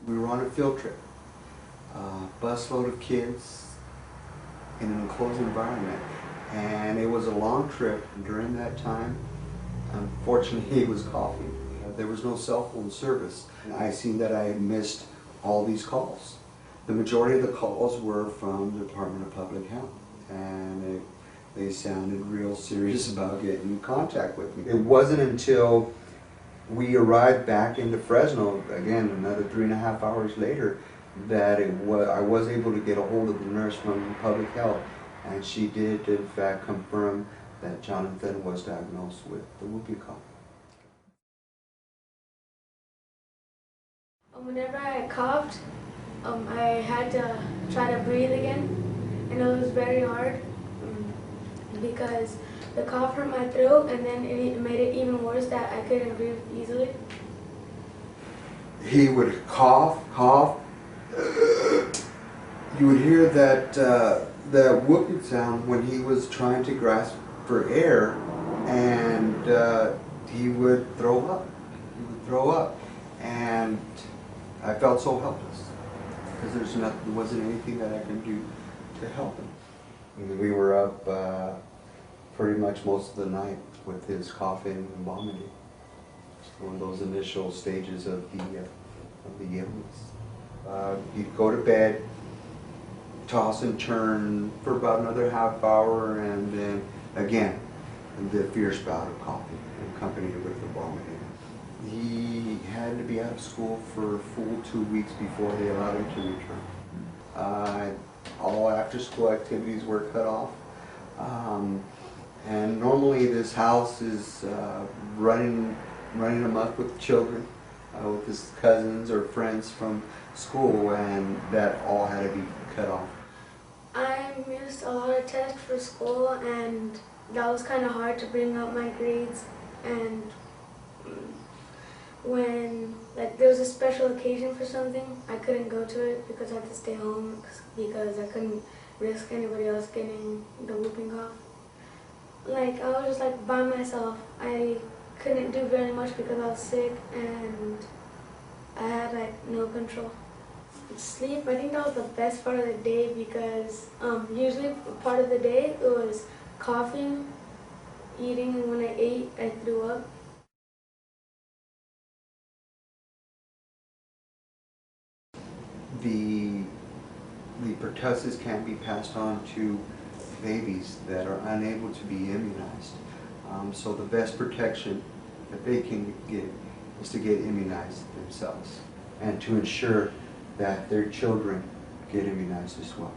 We were on a field trip, busload of kids in an enclosed environment, and it was a long trip. And during that time, unfortunately, he was coughing. There was no cell phone service, and I seen that I had missed all these calls. The majority of the calls were from the Department of Public Health, and they sounded real serious about getting in contact with me. It wasn't until we arrived back into Fresno, again, another 3.5 hours later, that I was able to get a hold of the nurse from Public Health, and she did, in fact, confirm that Jonathan was diagnosed with the whooping cough. Whenever I coughed, I had to try to breathe again, and it was very hard because the cough hurt my throat, and then it made it even worse that I couldn't breathe easily. He would cough. You would hear that whooping sound when he was trying to grasp for air, and he would throw up. And I felt so helpless because there wasn't anything that I could do to help him. And we were up pretty much most of the night with his coughing and vomiting. One of those initial stages of the illness. He'd go to bed, toss and turn for about another half hour, and then again the fierce bout of coughing, accompanied with the vomiting. He had to be out of school for a full 2 weeks before they allowed him to return. All after-school activities were cut off. And normally this house is running amok with children, with his cousins or friends from school, and that all had to be cut off. I missed a lot of tests for school, and that was kind of hard to bring up my grades. And when there was a special occasion for something, I couldn't go to it because I had to stay home because I couldn't risk anybody else getting the whooping cough. I was just by myself. I couldn't do very much because I was sick and I had no control. Sleep, I think that was the best part of the day because usually part of the day it was coughing, eating, and when I ate, I threw up. The pertussis can be passed on to babies that are unable to be immunized. So the best protection that they can get is to get immunized themselves and to ensure that their children get immunized as well.